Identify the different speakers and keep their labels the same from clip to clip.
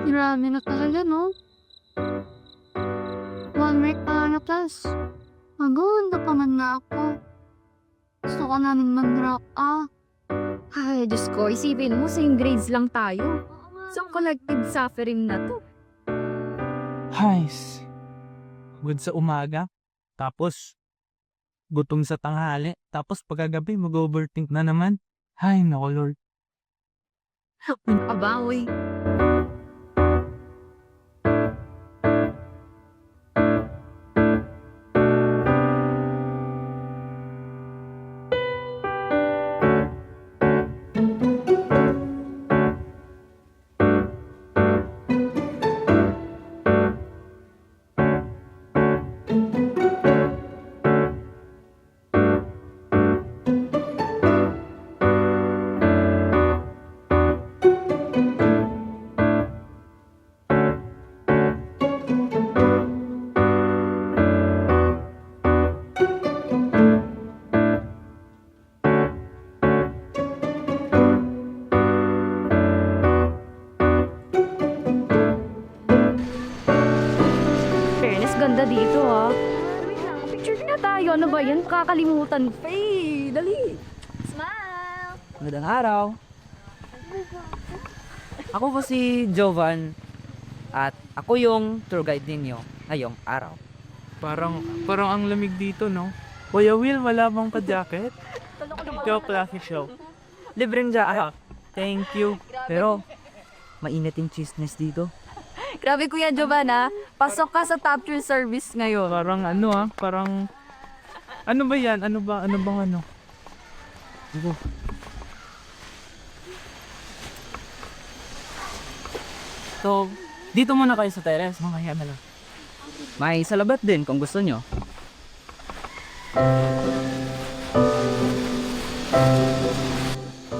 Speaker 1: Grabe na talaga, no? 1 week pa lang na class. Pagod na pagod na ako. Gusto ko namin mag-drop out.
Speaker 2: Ay, Diyos ko, isipin mo, same grades lang tayo.
Speaker 1: Oo nga.
Speaker 2: So, collective suffering na to.
Speaker 3: Hays. Good sa umaga. Tapos, gutom sa tanghali. Tapos pagkagabi, mag-overthink na naman. Hay, nako Lord.
Speaker 2: Abawi. Fairness, ganda dito ha. Wait lang, picture na tayo. Ano ba yan? Kakalimutan pa eh. Dali. Smile!
Speaker 4: Magandang araw. Ako po si Jovan at ako yung tour guide ninyo ngayong araw.
Speaker 3: Parang ang lamig dito, no? Kuya Will, wala bang ka-jacket? Joke lang si show.
Speaker 4: Libreng jacket. Thank you. Pero mainit yung chismis dito.
Speaker 2: Grabe Kuya Giovanna, pasok ka sa top tier service ngayon.
Speaker 3: Parang parang... Ano ba yan? Ano bang ano?
Speaker 4: So, dito muna kayo sa terrace.
Speaker 3: Mamaya na lang.
Speaker 4: May salabat din kung gusto nyo.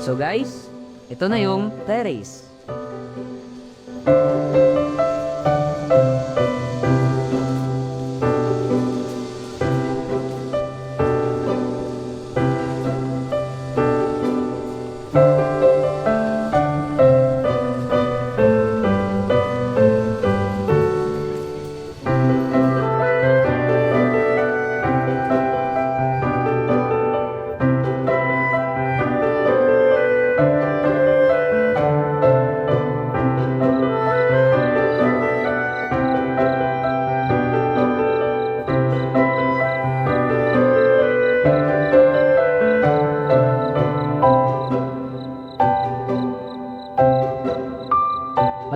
Speaker 4: So guys, ito na yung terrace.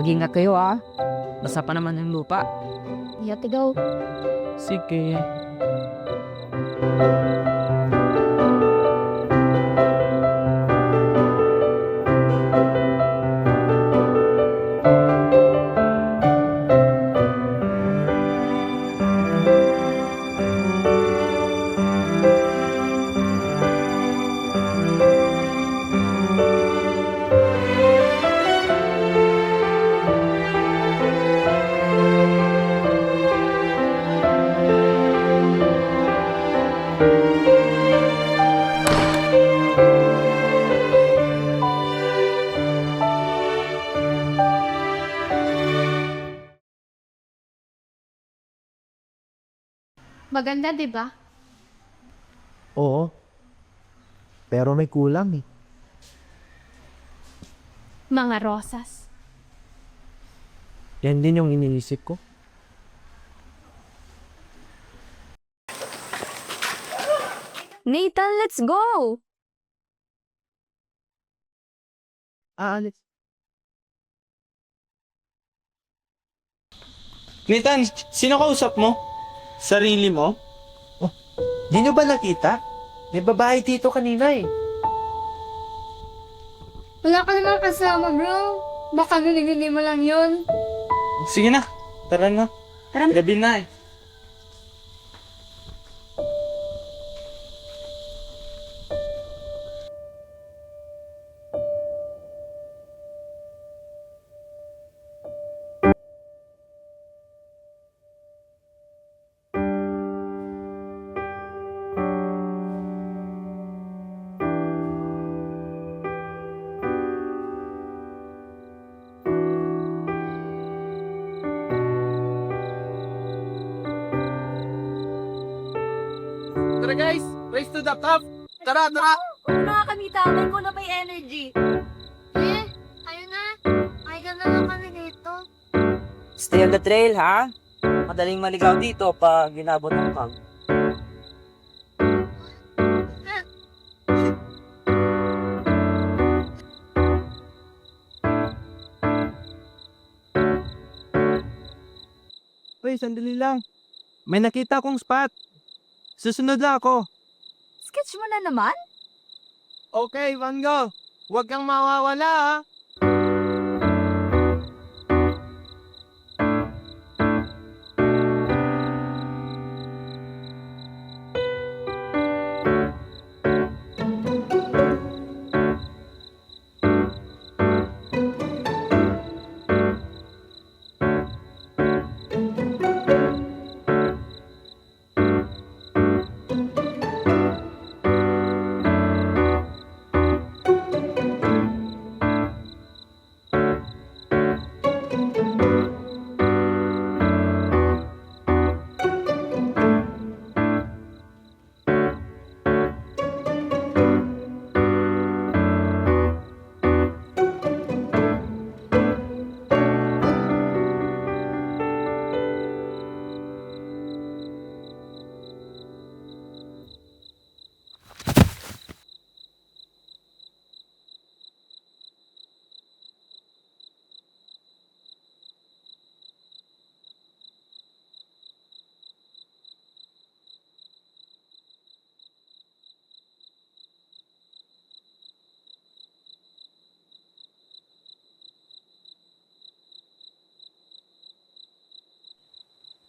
Speaker 4: Mag-ingat kayo ah. Basa pa naman yung lupa.
Speaker 2: Yatigaw.
Speaker 3: Sige.
Speaker 1: Maganda, di ba?
Speaker 5: Oo. Pero may kulang eh.
Speaker 1: Mga rosas.
Speaker 5: Yan din yung iniisip ko.
Speaker 2: Nathan, let's go!
Speaker 5: Aalis.
Speaker 3: Nathan, sino kausap mo? Sarili mo?
Speaker 5: Di nyo ba nakita? May babae dito kanina eh.
Speaker 1: Wala ka naman kasama, bro. Baka binigyan mo lang yun.
Speaker 3: Sige na, tara na.
Speaker 2: Tara na.
Speaker 3: Gabi na eh.
Speaker 5: Tara guys, race to the top. Tara, tara.
Speaker 2: Kung nakakamitangan ko na may energy.
Speaker 1: Ayun na. Ay, ganda na kami dito.
Speaker 4: Stay on the trail, ha? Madaling maligaw dito pag ginabot ng pag.
Speaker 3: Uy, sandali lang. May nakita akong spot. Susunod na ako.
Speaker 2: Sketch mo na naman?
Speaker 3: Okay, Van Gogh. Huwag kang mawawala ha.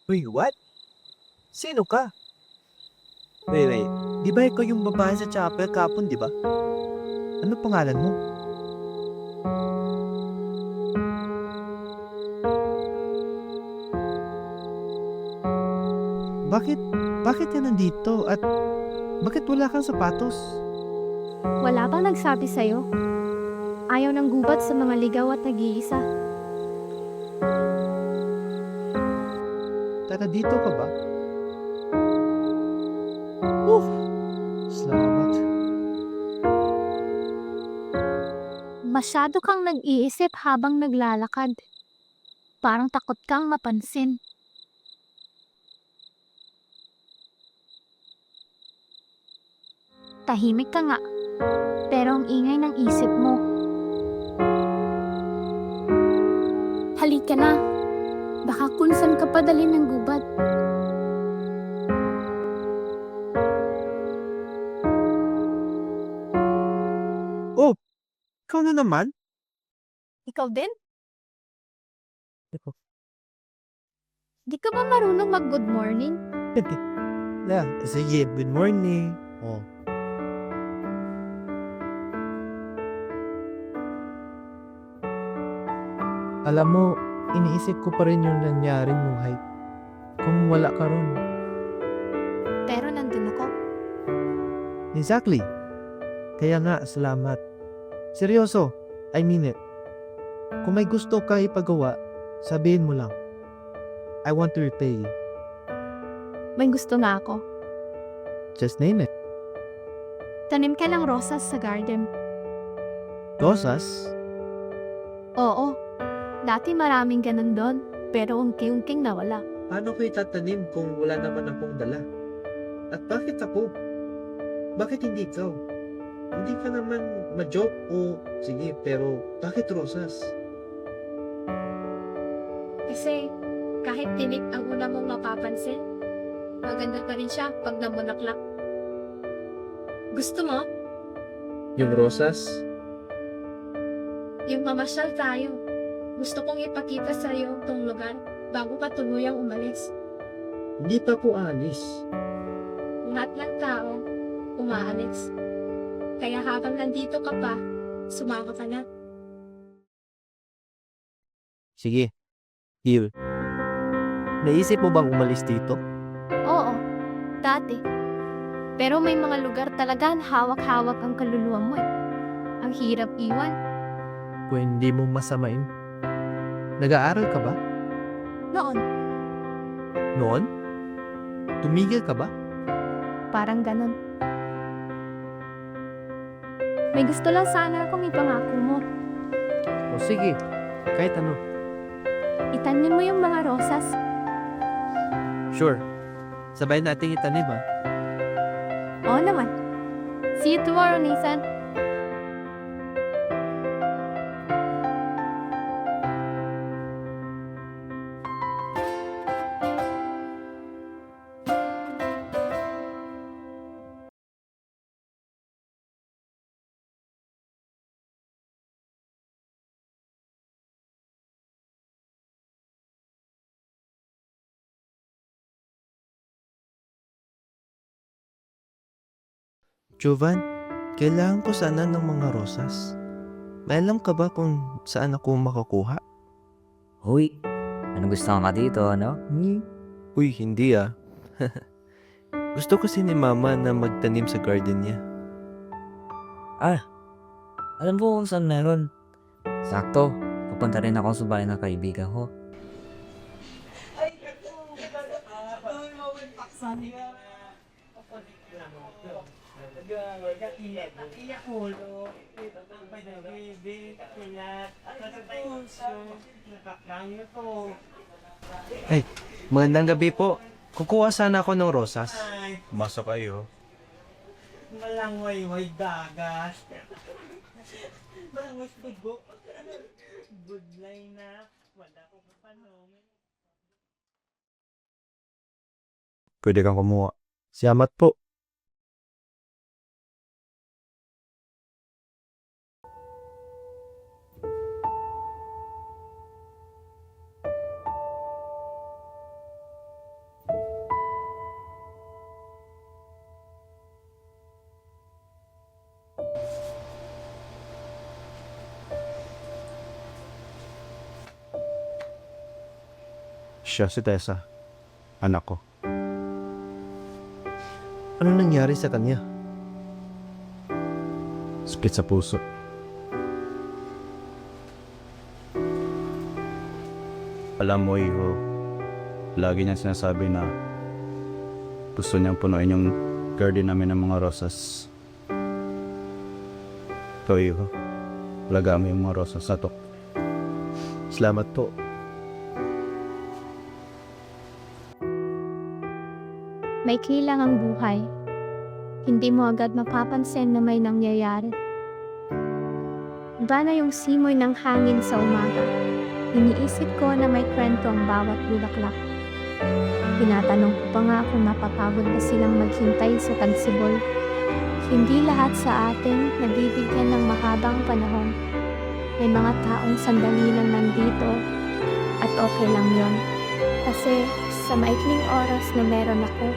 Speaker 5: Uy, what? Sino ka? Wait. Di ba ikaw yung babae sa chapel kapon, di ba? Ano pangalan mo? Bakit ka nandito? At bakit wala kang sapatos?
Speaker 1: Wala bang nagsabi sa'yo? Ayaw ng gubat sa mga ligaw at nag-iisa.
Speaker 5: Tara, dito ka ba? Salamat.
Speaker 1: Masyado kang nag-iisip habang naglalakad. Parang takot kang mapansin. Tahimik ka nga, pero ang ingay ng isip mo. Halika na, baka kung saan ka padalhin ng gubat.
Speaker 5: Ikaw na naman?
Speaker 1: Ikaw din? Di ka ba marunong mag-good morning?
Speaker 5: Sige, good morning. Alam mo, iniisip ko pa rin yung nangyaring buhay. Kung wala ka ron.
Speaker 1: Pero nandun ako.
Speaker 5: Exactly. Kaya nga, salamat. Seryoso, I mean it. Kung may gusto ka ipagawa, sabihin mo lang. I want to repay you.
Speaker 1: May gusto na ako.
Speaker 5: Just name it.
Speaker 1: Tanim ka ng rosas sa garden.
Speaker 5: Rosas?
Speaker 1: Oo. Dati maraming ganun doon, pero unti-unting nawala.
Speaker 5: Paano ko itatanim kung wala naman akong dala? At bakit ako? Bakit hindi ikaw? Hindi ka naman ma-joke o sige, pero bakit rosas?
Speaker 1: Kasi kahit tinik ang una mong mapapansin, maganda pa rin siya pag namulaklak. Gusto mo?
Speaker 5: Yung rosas?
Speaker 1: Yung mamasyal tayo. Gusto kong ipakita sa iyo tong lugar bago pa tuluyang umalis.
Speaker 5: Hindi pa po alis.
Speaker 1: Lahat ng tao, umaalis. Kaya habang nandito ka pa, sumama ka na.
Speaker 5: Sige, Gil. Naisip mo bang umalis dito?
Speaker 1: Oo, dati. Pero may mga lugar talaga na hawak-hawak ang kaluluwa mo eh. Ang hirap iwan.
Speaker 5: Kung hindi mo masamain. Nag-aaral ka ba?
Speaker 1: Noon,
Speaker 5: Noon? Tumigil ka ba?
Speaker 2: parang ganun. May gusto lang sana akong ipangako mo.
Speaker 5: O sige, kahit ano.
Speaker 2: Itanim mo yung mga rosas.
Speaker 5: Sure. Sabay nating itanim ha.
Speaker 2: Oo naman. See you tomorrow, Nathan.
Speaker 5: Jovan, kailangan ko sana ng mga rosas. May alam ka ba kung saan ako makakuha?
Speaker 4: Hoy, ano gusto ka dito, ano?
Speaker 5: Uy, hindi ah. Gusto kasi ni Mama na magtanim sa garden niya.
Speaker 4: Alam mo kung saan meron. Sakto, pupunta rin ako sa bahay ng kaibigan ko.
Speaker 5: Ay, magandang gabi po. Kukuha sana ako ng rosas.
Speaker 3: Masa kayo?
Speaker 6: Malangway-way dagat. Malangway tugo. Budlay na. Wala ko kapanong.
Speaker 3: Pwede kang kumuha.
Speaker 5: Siyamat po.
Speaker 7: Siya si Tessa, anak ko.
Speaker 5: Ano nangyari sa kanya?
Speaker 7: Sakit sa puso. Alam mo, iho, lagi niyang sinasabi na gusto niyang punuin yung garden namin ng mga rosas. Ito, iho, alagaan mo yung mga rosas na to.
Speaker 5: Salamat po.
Speaker 2: May kilang ang buhay. Hindi mo agad mapapansin na may nangyayari. Iba na yung simoy ng hangin sa umaga. Iniisip ko na may kwento ang bawat bulaklak. Tinatanong ko pa nga kung napapagod ba silang maghintay sa tagsibol. Hindi lahat sa atin nabibigyan ng mahabang panahon. May mga taong sandali lang nandito at okay lang yon. Kasi sa maikling oras na meron ako,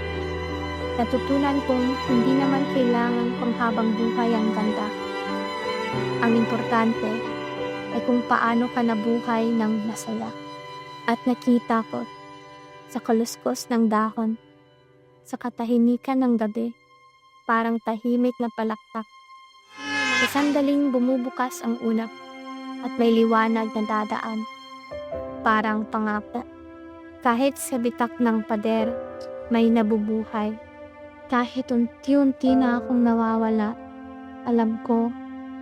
Speaker 2: natutunan kong hindi naman kailangan panghabang buhay ang ganda. Ang importante ay kung paano ka nabuhay ng masaya. At nakita ko sa kaluskos ng dahon, sa katahimikan ng gabi, parang tahimik na palakpak. Sa sandaling bumubukas ang ulap at may liwanag na dadaan, parang pangako. Kahit sa bitak ng pader, may nabubuhay. Kahit unti-unti na akong nawawala, alam ko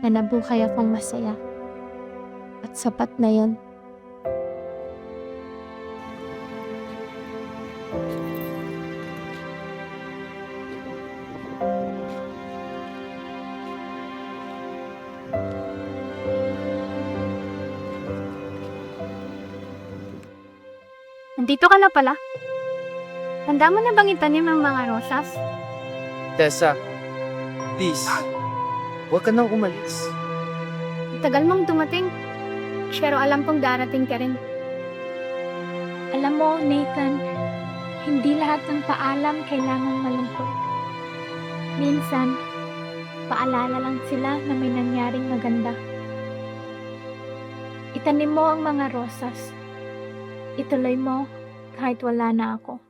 Speaker 2: na nabuhay akong masaya. At sapat na yon. Nandito ka na pala. Handa mo na bang itanim ang mga rosas?
Speaker 5: Tessa, please, huwag ka nang umalis.
Speaker 2: Tagal mong dumating, pero alam kong darating ka rin. Alam mo, Nathan, hindi lahat ng paalam kailangang malungkot. Minsan, paalala lang sila na may nangyaring maganda. Itanim mo ang mga rosas. Ituloy mo kahit wala na ako.